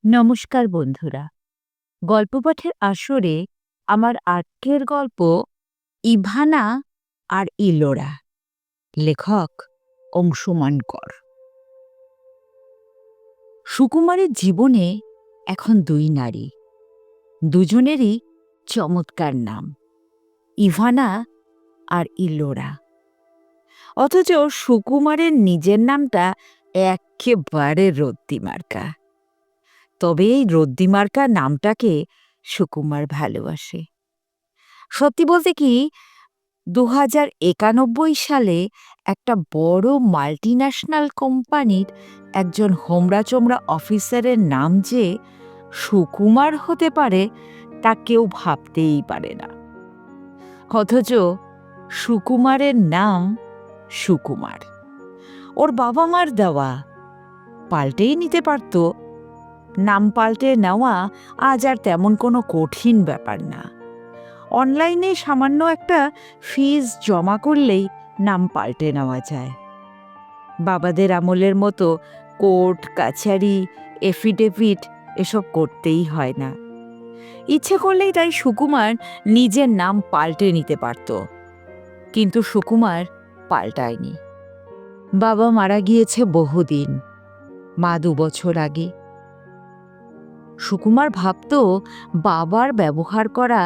নমস্কার বন্ধুরা। গল্প পাঠের আসরে আমার আজকের গল্প ইভানা আর ইলোরা। লেখক অংশুমান কর। সুকুমারের জীবনে এখন দুই নারী, দুজনেরই চমৎকার নাম, ইভানা আর ইলোরা। অথচ সুকুমারের নিজের নামটা একেবারে রদ্দিমার্কা। তবে এই রদ্দিমার্কা নামটাকে সুকুমার ভালোবাসে। সত্যি বলতে কি, ২০৯১ সালে একটা বড় মাল্টিন্যাশনাল কোম্পানির একজন হোমরা-চোমরা অফিসারের নাম যে সুকুমার হতে পারে তা কেউ ভাবতেই পারে না। অথচ সুকুমারের নাম সুকুমার। ওর বাবা মার দেওয়া, পাল্টেই নিতে পারত। নাম পাল্টে নেওয়া আজ আর তেমন কোনো কঠিন ব্যাপার না। অনলাইনে সামান্য একটা ফিজ জমা করলেই নাম পাল্টে নেওয়া যায়। বাবাদের আমলের মতো কোর্ট কাছারি এফিডেভিট এসব করতেই হয় না। ইচ্ছে করলেই তাই সুকুমার নিজের নাম পাল্টে নিতে পারত, কিন্তু সুকুমার পাল্টায়নি। বাবা মারা গিয়েছে বহুদিন, মা ২ বছর আগে। সুকুমার ভাবত বাবার ব্যবহার করা,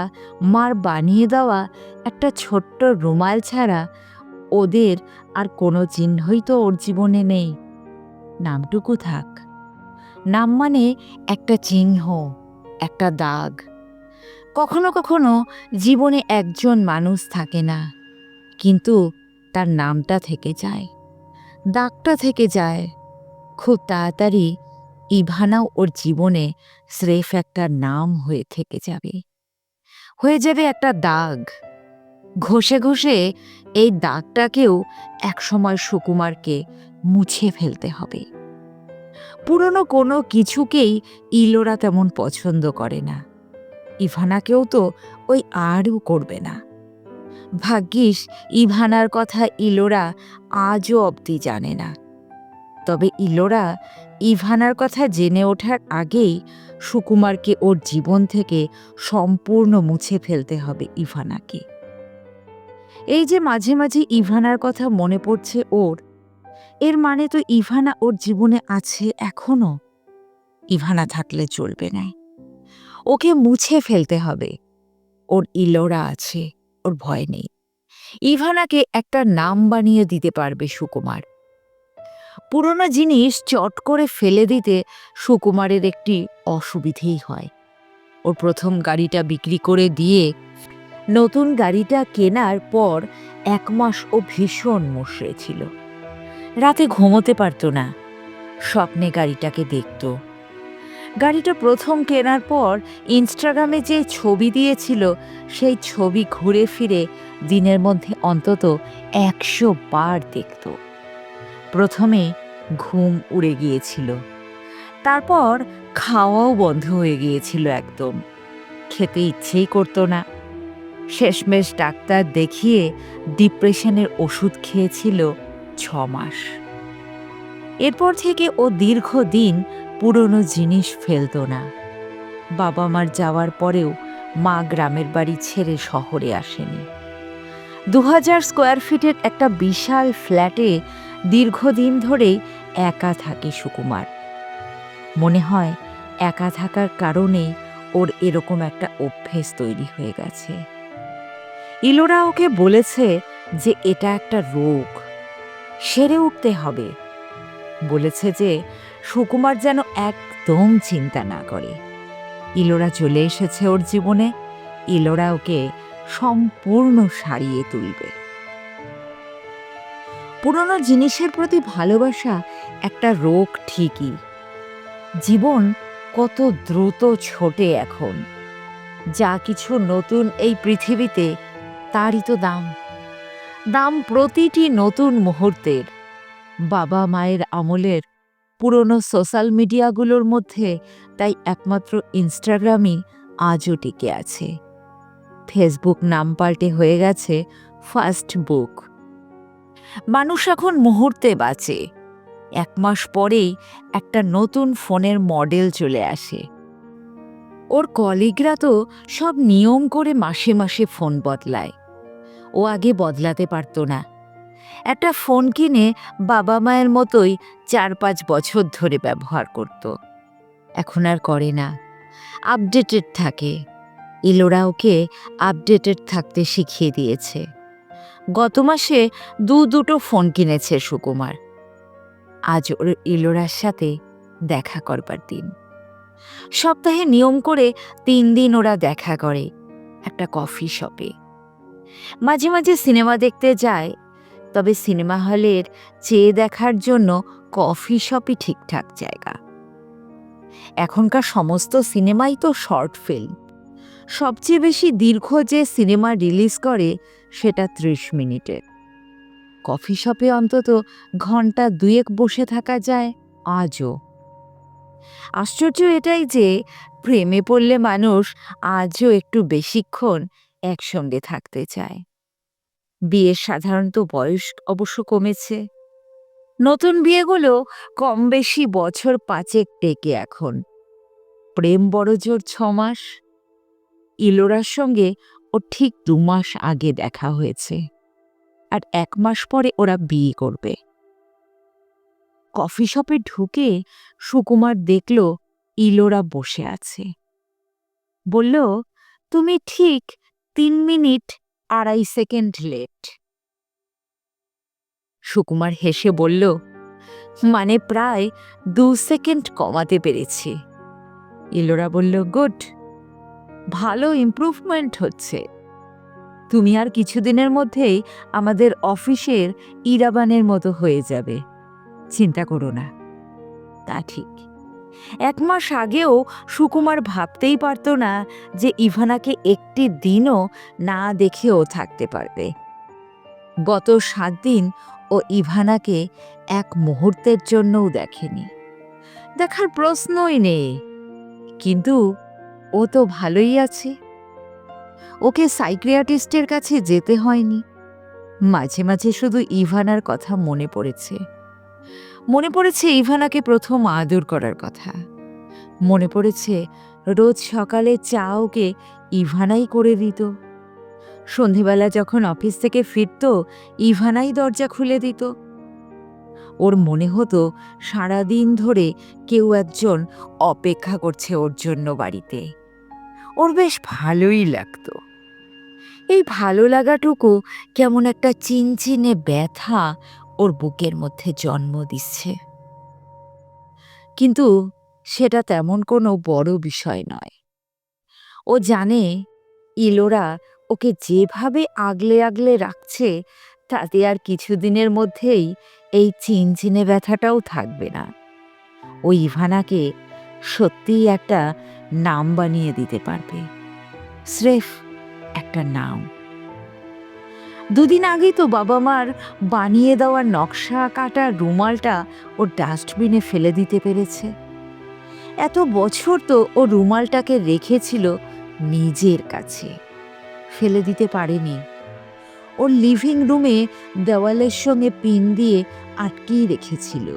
মার বানিয়ে দেওয়া একটা ছোট্ট রুমাল ছাড়া ওদের আর কোনো চিহ্নই তো ওর জীবনে নেই। নামটুকু থাক। নাম মানে একটা চিহ্ন, একটা দাগ। কখনো কখনো জীবনে একজন মানুষ থাকে না, কিন্তু তার নামটা থেকে যায়, দাগটা থেকে যায়। খুব তাড়াতাড়ি ইভানাও ওর জীবনে স্রেফ একটা নাম হয়ে থেকে যাবে, হয়ে যাবে একটা দাগ। ঘষে ঘষে এই দাগটাকেও একসময় সুকুমারকে মুছে ফেলতে হবে। পুরনো কোনো কিছুকেই ইলোরা তেমন পছন্দ করে না, ইভানাকেও তো ওই আরও করবে না। ভাগ্যিস ইভানার কথা ইলোরা আজও অবধি জানে না। তবে ইলোরা ইভানার কথা জেনে ওঠার আগেই সুকুমারকে ওর জীবন থেকে সম্পূর্ণ মুছে ফেলতে হবে ইভানাকে। এই যে মাঝে মাঝে ইভানার কথা মনে পড়ছে ওর, এর মানে তো ইভানা ওর জীবনে আছে এখনো। ইভানা থাকলে চলবে না, ওকে মুছে ফেলতে হবে। ওর ইলোরা আছে, ওর ভয় নেই। ইভানাকে একটা নাম বানিয়ে দিতে পারবে সুকুমার। পুরনো জিনিস চট করে ফেলে দিতে সুকুমারের একটি অসুবিধেই হয়। ওর প্রথম গাড়িটা বিক্রি করে দিয়ে নতুন গাড়িটা কেনার পর ১ মাস ও ভীষণ মুষড়ে ছিল। রাতে ঘুমোতে পারত না, স্বপ্নে গাড়িটাকে দেখত। গাড়িটা প্রথম কেনার পর ইনস্টাগ্রামে যে ছবি দিয়েছিল, সেই ছবি ঘুরে ফিরে দিনের মধ্যে অন্তত ১০০ বার দেখত। প্রথমে ঘুম উড়ে গিয়েছিল, তারপর খাওয়াও বন্ধ হয়ে গিয়েছিল একদম। খেতে ইচ্ছেই করতো না। শেষমেশ ডাক্তার দেখিয়ে ডিপ্রেশনের ওষুধ খেয়েছিল ৬ মাস। এরপর থেকে ও দীর্ঘদিন পুরনো জিনিস ফেলত না। বাবা মার যাওয়ার পরেও মা গ্রামের বাড়ি ছেড়ে শহরে আসেনি। ২০০০ স্কোয়ার ফিটের একটা বিশাল ফ্ল্যাটে দীর্ঘদিন ধরেই একা থাকে সুকুমার। মনে হয় একা থাকার কারণেই ওর এরকম একটা অভ্যেস তৈরি হয়ে গেছে। ইলোরা ওকে বলেছে যে এটা একটা রোগ, সেরে উঠতে হবে। বলেছে যে সুকুমার যেন একদম চিন্তা না করে। ইলোরা চলে এসেছে ওর জীবনে, ইলোরা ওকে সম্পূর্ণ সারিয়ে তুলবে। পুরনো জিনিসের প্রতি ভালোবাসা একটা রোগ ঠিকই। জীবন কত দ্রুত ছোটে এখন। যা কিছু নতুন এই পৃথিবীতে, তারই তো দাম। দাম প্রতিটি নতুন মুহূর্তের। বাবা মায়ের আমলের পুরনো সোশ্যাল মিডিয়াগুলোর মধ্যে তাই একমাত্র ইনস্টাগ্রামই আজও টিকে আছে। ফেসবুক নাম পাল্টে হয়ে গেছে ফাস্ট বুক। মানুষ এখন মুহূর্তে বাঁচে, 1 মাস পরেই একটা নতুন ফোনের মডেল চলে আসে। ওর কলিগরা তো সব নিয়ম করে মাসে মাসে ফোন বদলায়। ও আগে বদলাতে পারতো না। একটা ফোন কিনে বাবা মায়ের মতোই 4-5 বছর ধরে ব্যবহার করত। এখন আর করে না, আপডেটেড থাকে। ইলোরা ওকে আপডেটেড থাকতে শিখিয়ে দিয়েছে। গত মাসে দুটো ফোন কিনেছে সুকুমার। আজ ওর ইলোরার সাথে দেখা করবার দিন। সপ্তাহে নিয়ম করে 3 দিন ওরা দেখা করে একটা কফি শপে। মাঝে মাঝে সিনেমা দেখতে যায়, তবে সিনেমা হলের চেয়ে দেখার জন্য কফি শপই ঠিকঠাক জায়গা। এখনকার সমস্ত সিনেমাই তো শর্ট ফিল্ম। সবচেয়ে বেশি দীর্ঘ যে সিনেমা রিলিজ করে সেটা 30 মিনিটের। কফি শপে অন্তত ঘন্টা 2 বসে থাকা যায় আজও। আশ্চর্য এটাই যে প্রেমে পড়লে মানুষ আজও একটু বেশিক্ষণ একসঙ্গে থাকতে চায়। বিয়ের সাধারণত বয়স অবশ্য কমেছে। নতুন বিয়েগুলো কম বেশি বছর 5 টেকে এখন। প্রেম বড়জোর 6 মাস। ইলোরার সঙ্গে ও ঠিক 2 মাস আগে দেখা হয়েছে, আর 1 মাস পরে ওরা বিয়ে করবে। কফি শপে ঢুকে সুকুমার দেখল ইলোরা বসে আছে। বলল, তুমি ঠিক 3 মিনিট 2.5 সেকেন্ড লেট। সুকুমার হেসে বলল, মানে প্রায় 2 সেকেন্ড কমাতে পেরেছি। ইলোরা বলল, গুড, ভালো ইমপ্রুভমেন্ট হচ্ছে। তুমি আর কিছুদিনের মধ্যেই আমাদের অফিসের ইরাবানের মতো হয়ে যাবে, চিন্তা করো না। তা ঠিক। 1 মাস আগেও সুকুমার ভাবতেই পারত না যে ইভানাকে একটি দিনও না দেখেও থাকতে পারবে। গত 7 দিন ও ইভানাকে এক মুহূর্তের জন্যও দেখেনি। দেখার প্রশ্নই নেই। কিন্তু ও তো ভালোই আছে। ওকে সাইকিয়াট্রিস্টের কাছে যেতে হয়নি। মাঝে মাঝে শুধু ইভানার কথা মনে পড়েছে। মনে পড়েছে ইভানাকে প্রথম আদর করার কথা। মনে পড়েছে রোজ সকালে চা ওকে ইভানাই করে দিত। সন্ধেবেলা যখন অফিস থেকে ফিরত, ইভানাই দরজা খুলে দিত। ওর মনে হতো সারাদিন ধরে কেউ একজন অপেক্ষা করছে ওর জন্য বাড়িতে। ওর বেশ ভালোই লাগতো। এই ভালো লাগাটুকু কেমন একটা চিনচিনে ব্যথা ওর বুকের মধ্যে জন্ম দিচ্ছে। কিন্তু সেটা তেমন কোনো বড় বিষয় নয়। ও জানে ইলোরা ওকে যেভাবে আগলে আগলে রাখছে তাতে আর কিছুদিনের মধ্যেই এই চিনচিনে ব্যথাটাও থাকবে না। ও ইভানাকে সত্যিই একটা নাম বানিয়ে দিতে পারবে, স্রেফ একটা নাম। 2 দিন আগেই তো বাবা মার বানিয়ে দেওয়া নকশা কাটা রুমালটা ওর ডাস্টবিনে ফেলে দিতে পেরেছে। এত বছর তো ও রুমালটাকে রেখেছিল নিজের কাছে, ফেলে দিতে পারেনি। ওর লিভিং রুমে দেওয়ালের সঙ্গে পিন দিয়ে আটকিয়ে রেখেছিল।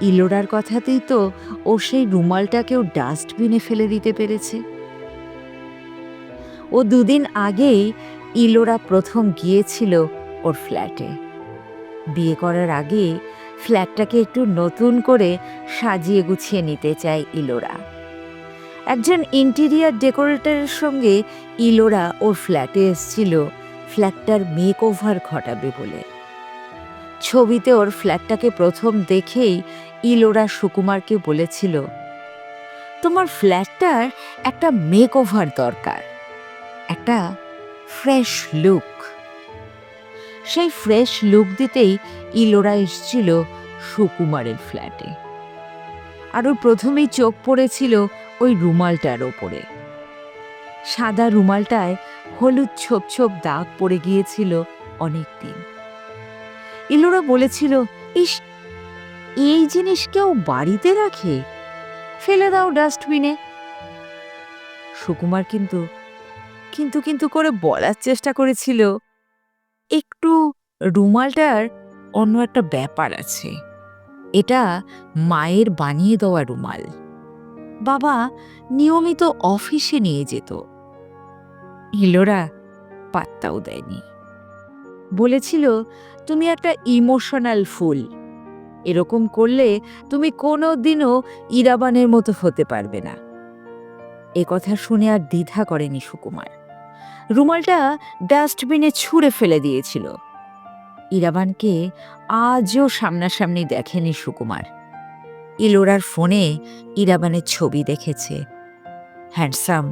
ইলোরার কথাতেই তো ও সেই রুমালটাকেও ডাস্টবিনে ফেলে দিতে পেরেছে। ও 2 দিন আগেই ইলোরা প্রথম গিয়েছিল ওর ফ্ল্যাটে। বিয়ে করার আগে ফ্ল্যাটটাকে একটু নতুন করে সাজিয়ে গুছিয়ে নিতে চায় ইলোরা। একজন ইন্টেরিয়ার ডেকোরেটরের সঙ্গে ইলোরা ওর ফ্ল্যাটে এসেছিল ফ্ল্যাটটার মেকওভার ঘটাবে বলে। ছবিতে ওর ফ্ল্যাটটাকে প্রথম দেখেই ইলোরা সুকুমারকে বলেছিল, তোমার ফ্ল্যাটটার একটা মেকওভার দরকার, একটা ফ্রেশ লুক। সেই ফ্রেশ লুক দিতেই ইলোরা এসেছিল সুকুমারের ফ্ল্যাটে। আর ওর প্রথমেই চোখ পড়েছিল ওই রুমালটার ওপরে। সাদা রুমালটায় হলুদ ছোপ ছোপ দাগ পড়ে গিয়েছিল অনেক দিন। ইলোরা বলেছিল, ইস, এই জিনিস কেউ বাড়িতে রাখে, ফেলে দাও ডাস্টবিনে। সুকুমার কিন্তু কিন্তু কিন্তু করে বলার চেষ্টা করেছিল, একটু রুমালটার অন্য একটা ব্যাপার আছে। এটা মায়ের বানিয়ে দেওয়া রুমাল। বাবা নিয়মিত অফিসে নিয়ে যেত। ইলোরা পাত্তাও দেয়নি। বলেছিল, তুমি একটা ইমোশনাল ফুল, এরকম করলে তুমি কোনোদিনও ইরাবানের মতো হতে পারবে না। এ কথা শুনে আর দ্বিধা করেনি সুকুমার। রুমালটা ডাস্টবিনে ছুঁড়ে ফেলে দিয়েছিল। ইরাবানকে আজও সামনাসামনি দেখেনি সুকুমার। ইলোরার ফোনে ইরাবানের ছবি দেখেছে। হ্যান্ডসাম,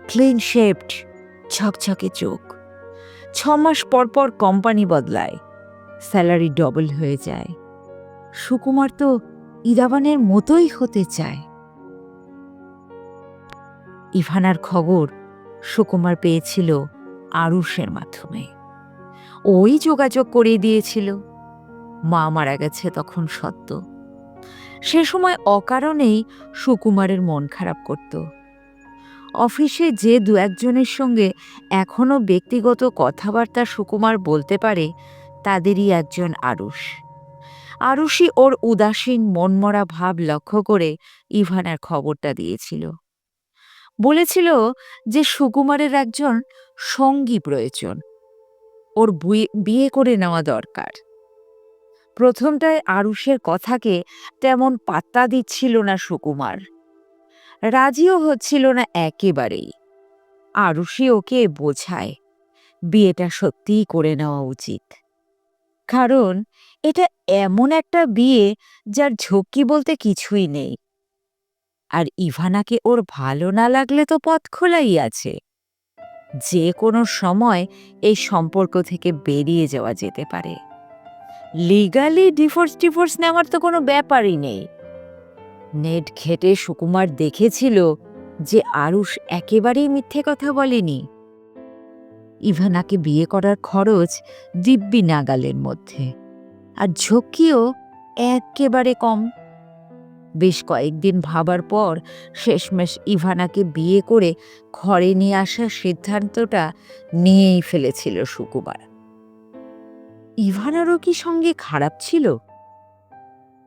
ক্লিন শেপড, ঝকঝকে চোখ। 6 মাস পর পর কোম্পানি বদলায়, স্যালারি ডবল হয়ে যায়। সুকুমার তো ইরাবানের মতোই হতে চায়। ইভানার খবর সুকুমার পেয়েছিল আরুষের মাধ্যমে। ওই যোগাযোগ করিয়ে দিয়েছিল। মা মারা গেছে তখন সদ্য। সে সময় অকারণেই সুকুমারের মন খারাপ করত। অফিসে যে দু একজনের সঙ্গে এখনো ব্যক্তিগত কথাবার্তা সুকুমার বলতে পারে, তাদেরই একজন আরুষ। আরুষই ওর উদাসীন মনমরা ভাব লক্ষ্য করে ইভানার খবরটা দিয়েছিল। বলেছিল যে সুকুমারের একজন সঙ্গী প্রয়োজন, ওর বিয়ে করে নেওয়া দরকার। প্রথমটায় আরুষের কথাকে তেমন পাত্তা দিচ্ছিল না সুকুমার, রাজিও হচ্ছিল না একেবারেই। আরুষি ওকে বোঝায় বিয়েটা সত্যিই করে নেওয়া উচিত, কারণ এটা এমন একটা বিয়ে যার ঝক্কি বলতে কিছুই নেই। আর ইভানাকে ওর ভালো না লাগলে তো পথ খোলাই আছে, যে কোনো সময় এই সম্পর্ক থেকে বেরিয়ে যাওয়া যেতে পারে। লিগালি ডিভোর্স নেওয়ার তো কোনো ব্যাপারই নেই। নেট ঘেটে সুকুমার দেখেছিল যে আরুষ একেবারেই মিথ্যে কথা বলেনি। ইভানাকে বিয়ে করার খরচ দিব্যি নাগালের মধ্যে, আর ঝক্কিও একেবারে কম। বেশ কয়েকদিন ভাবার পর শেষমেশ ইভানাকে বিয়ে করে ঘরে নিয়ে আসার সিদ্ধান্তটা নিয়েই ফেলেছিল সুকুমার। ইভানারও কি সঙ্গে খারাপ ছিল?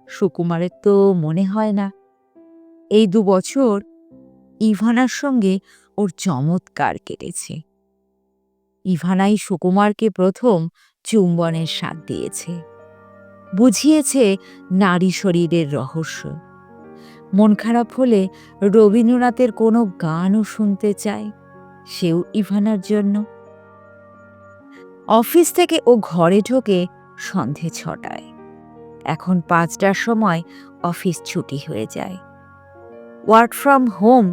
সুকুমারের তো মনে হয় না। এই 2 বছর ইভানার সঙ্গে ওর চমৎকার কেটেছে। ইভানাই সুকুমারকে প্রথম চুম্বনের স্বাদ দিয়েছে, বুঝিয়েছে নারী শরীরের রহস্য। মন খারাপ হলে রবীন্দ্রনাথের কোনো গানও শুনতে চায়, সেও ইভানার জন্য। অফিস থেকে ও ঘরে ঢোকে সন্ধে 6টায়। এখন 5টার সময় অফিস ছুটি হয়ে যায়। ওয়ার্ক ফ্রম হোম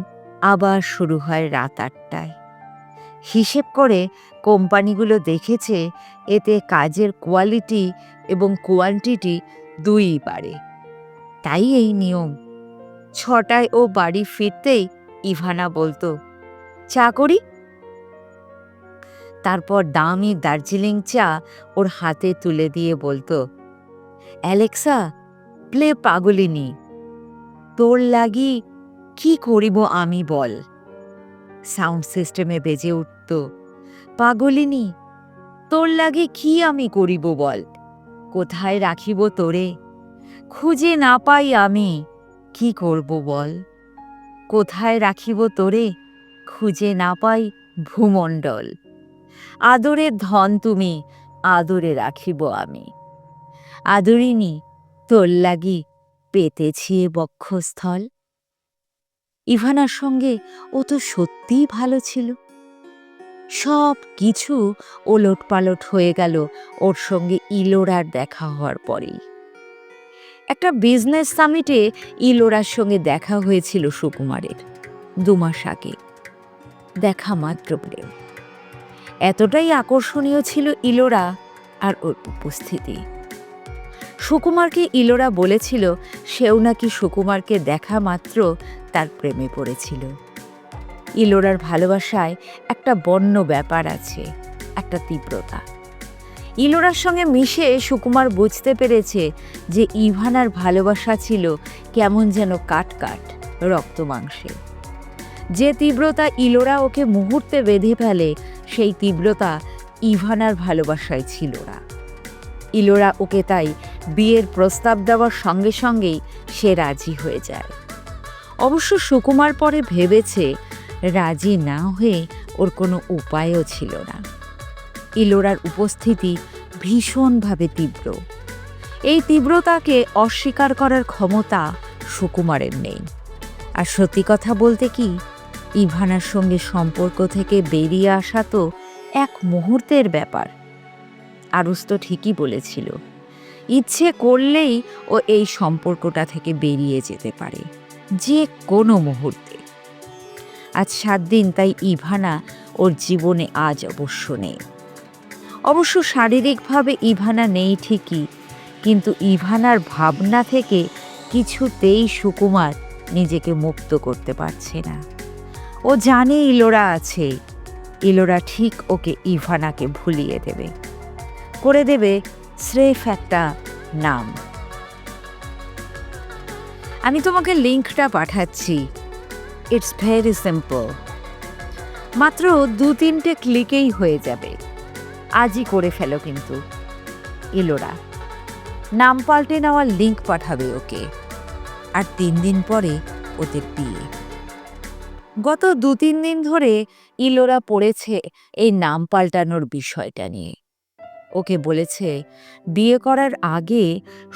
আবার শুরু হয় রাত 8টায়। হিসেব করে কোম্পানিগুলো দেখেছে এতে কাজের কোয়ালিটি এবং কোয়ান্টিটি দুইই বাড়ে। তাই এই নিয়ম। 6টায় ও বাড়ি ফিরতেই ইভানা বলতো, চা করি? তারপর দামি দার্জিলিং চা ওর হাতে তুলে দিয়ে বলতো, অ্যালেক্সা প্লে পাগলিনী, তোর লাগি কি করিব আমি বল। সাউন্ড সিস্টেমে বেজে উঠত, পাগলিনী তোর লাগি কি আমি করিব বল, কোথায় রাখিব তোরে, খুঁজে না পাই আমি কি করব বল, কোথায় রাখিব তোরে, খুঁজে না পাই ভূমণ্ডল, আদরের ধন তুমি, আদরে রাখিব আমি, আদরিনী তোর লাগি পেতেছি এ বক্ষস্থল। ইভানার সঙ্গে ও তো সত্যিই ভালো ছিল। সব কিছু ওলটপালট হয়ে গেল ওর সঙ্গে ইলোরার দেখা হওয়ার পরেই। একটা বিজনেস সামিটে ইলোরার সঙ্গে দেখা হয়েছিল সুকুমারের 2 মাস আগে। দেখা মাত্র প্রেম। এতটাই আকর্ষণীয় ছিল ইলোরা আর ওর উপস্থিতি। সুকুমারকে ইলোরা বলেছিল সেও নাকি সুকুমারকে দেখা মাত্র তার প্রেমে পড়েছিল। ইলোরার ভালোবাসায় একটা বন্য ব্যাপার আছে, একটা তীব্রতা। ইলোরার সঙ্গে মিশে সুকুমার বুঝতে পেরেছে যে ইভানার ভালোবাসা ছিল কেমন যেন কাট রক্ত মাংসে। যে তীব্রতা ইলোরা ওকে মুহূর্তে বেঁধে ফেলে, সেই তীব্রতা ইভানার ভালোবাসায় ছিল না। ইলোরা ওকে তাই বিয়ের প্রস্তাব দেওয়ার সঙ্গে সঙ্গেই সে রাজি হয়ে যায়। অবশ্য সুকুমার পরে ভেবেছে রাজি না হয়ে ওর কোনো উপায়ও ছিল না। ইলোরার উপস্থিতি ভীষণভাবে তীব্র। এই তীব্রতাকে অস্বীকার করার ক্ষমতা সুকুমারের নেই। আর সত্যি কথা বলতে কি, ইভানার সঙ্গে সম্পর্ক থেকে বেরিয়ে আসা তো এক মুহূর্তের ব্যাপার। আরুস তো ঠিকই বলেছিল, ইচ্ছে করলেই ও এই সম্পর্কটা থেকে বেরিয়ে যেতে পারে যে কোনো মুহূর্তে। আজ 7 দিন তাই ইভানা ওর জীবনে আজ অবশ্য নেই। অবশ্য শারীরিকভাবে ইভানা নেই ঠিকই, কিন্তু ইভানার ভাবনা থেকে কিছুতেই সুকুমার নিজেকে মুক্ত করতে পারছে না। ও জানে ইলোরা আছে, ইলোরা ঠিক ওকে ইভানাকে ভুলিয়ে দেবে, করে দেবে স্রেফ একটা নাম। আমি তোমাকে লিঙ্কটা পাঠাচ্ছি। ইটস ভেরি সিম্পল, মাত্র 2-3টে ক্লিকেই হয়ে যাবে। আজই করে ফেলো কিন্তু। ইলোরা নাম পাল্টে নেওয়ার লিঙ্ক পাঠাবে ওকে, আর 3 দিন পরে ওদের বিয়ে। গত 2-3 দিন ধরে ইলোরা পড়েছে এই নাম পাল্টানোর বিষয়টা নিয়ে। ওকে বলেছে বিয়ে করার আগে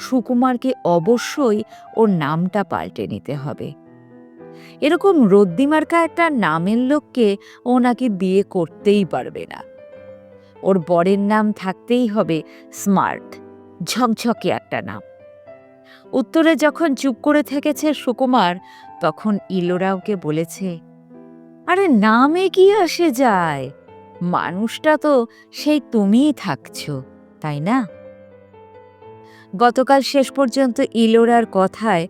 সুকুমারকে অবশ্যই ওর নামটা পাল্টে নিতে হবে। এরকম রদ্দিমার্কা একটা নামের লোককে ও নাকি বিয়ে করতেই পারবে না। ওর বরের নাম থাকতেই হবে স্মার্ট, ঝকঝকে একটা নাম। উত্তরে যখন চুপ করে থেকেছে সুকুমার, তখন ইলোরা ওকে বলেছে, আরে নামে কি আসে যায়, মানুষটা তো সেই তুমিই থাকছো, তাই না? গতকাল শেষ পর্যন্ত ইলোরার কথায়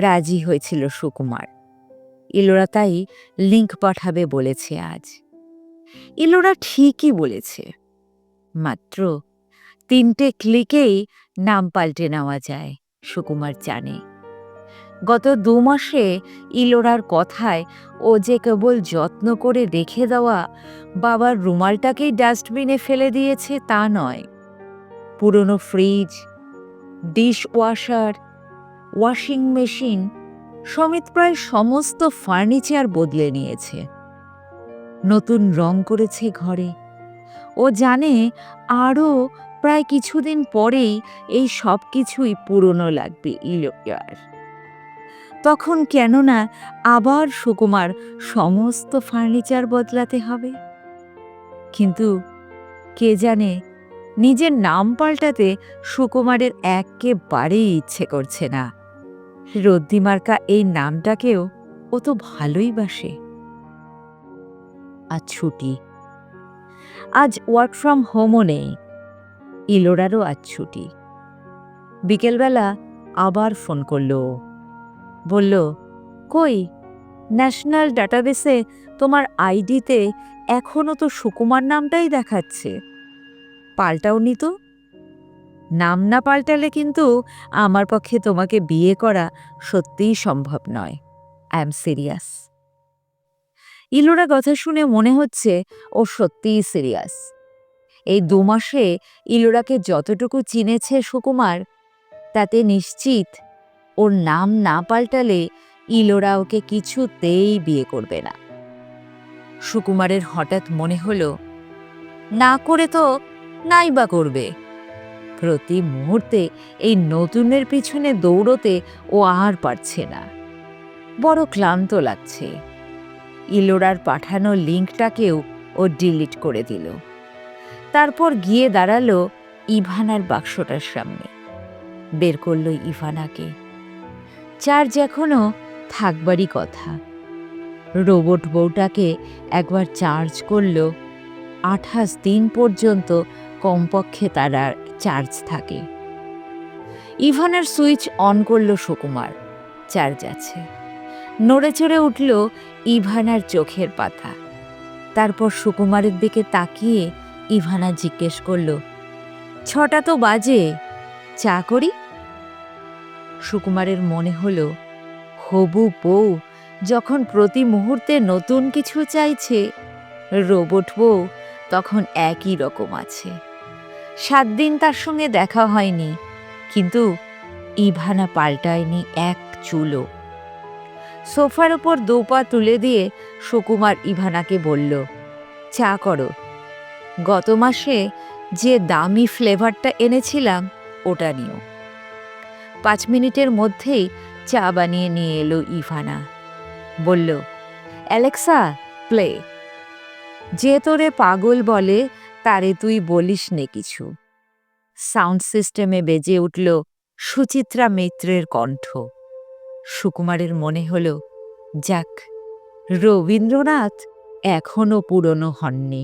রাজি হয়েছিল সুকুমার। ইলোরা তাই লিঙ্ক পাঠাবে বলেছে আজ। ইলোরা ঠিকই বলেছে, মাত্র 3টে ক্লিকেই নাম পাল্টে নেওয়া যায়, সুকুমার জানে। গত 2 মাসে ইলোরার কথায় ও যে কেবল যত্ন করে রেখে দেওয়া বাবার রুমালটাকেই ডাস্টবিনে ফেলে দিয়েছে তা নয়, পুরনো fridge, dish washer, washing machine সমেত প্রায় সমস্ত ফার্নিচার বদলে নিয়েছে। নতুন রং করেছে ঘরে। ও জানে আরও প্রায় কিছুদিন পরেই এই সব কিছুই পুরনো লাগবে ইলোরার। তখন কেননা আবার সুকুমার সমস্ত ফার্নিচার বদলাতে হবে। কিন্তু কে জানে, নিজের নাম পাল্টাতে সুকুমারের একেবারেই ইচ্ছে করছে না। রদ্দিমার্কা এই নামটাকেও ও তো ভালোই বাসে। আজ ছুটি, আজ ওয়ার্ক ফ্রম হোমও নেই। ইলোরারও আজ ছুটি। বিকেলবেলা আবার ফোন করলো। বলল, কই, ন্যাশনাল ডাটাবেসে তোমার আইডিতে এখনও তো সুকুমার নামটাই দেখাচ্ছে, পাল্টাওনি তো? নাম না পাল্টালে কিন্তু আমার পক্ষে তোমাকে বিয়ে করা সত্যিই সম্ভব নয়। I am serious. ইলোরা কথা শুনে মনে হচ্ছে ও সত্যিই সিরিয়াস। এই 2 মাসে ইলোরাকে যতটুকু চিনেছে সুকুমার, তাতে নিশ্চিত ওর নাম না পাল্টালে ইলোরা ওকে কিছুতেই বিয়ে করবে না। সুকুমারের হঠাৎ মনে হলো, না করে তো নাই বা করবে। প্রতি মুহূর্তে এই নতুনের পিছনে দৌড়তে ও আর পারছে না, বড় ক্লান্ত লাগছে। ইলোরার পাঠানো লিঙ্কটাকেও ও ডিলিট করে দিল। তারপর গিয়ে দাঁড়ালো ইভানার বাক্সটার সামনে। বের করল ইভানাকে। চার্জ এখনো থাকবারই কথা। রোবট বউটাকে একবার চার্জ করল, 28 দিন পর্যন্ত কমপক্ষে তার আর চার্জ থাকে। ইভানার সুইচ অন করল সুকুমার, চার্জ আছে। নড়ে চড়ে উঠল ইভানার চোখের পাতা। তারপর সুকুমারের দিকে তাকিয়ে ইভানা জিজ্ঞেস করল, 6টা তো বাজে, চা করি? সুকুমারের মনে হলো, হবু বউ যখন প্রতি মুহূর্তে নতুন কিছু চাইছে, রোবট বউ তখন একই রকম আছে। 7 দিন তার সঙ্গে দেখা হয়নি, কিন্তু ইভানা পাল্টায়নি এক চুলও। সোফার উপর দোপা তুলে দিয়ে সুকুমার ইভানাকে বলল, চা করো। গত মাসে যে দামি ফ্লেভারটা এনেছিলাম ওটা নিও। 5 মিনিটের মধ্যেই চা বানিয়ে নিয়ে এলো ইভানা। বলল, অ্যালেক্সা, প্লে। যে তোরে পাগল বলে তারে তুই বলিস নে কিছু। সাউন্ড সিস্টেমে বেজে উঠল সুচিত্রা মিত্রের কণ্ঠ। সুকুমারের মনে হল, যাক, রবীন্দ্রনাথ এখনো পুরনো হননি।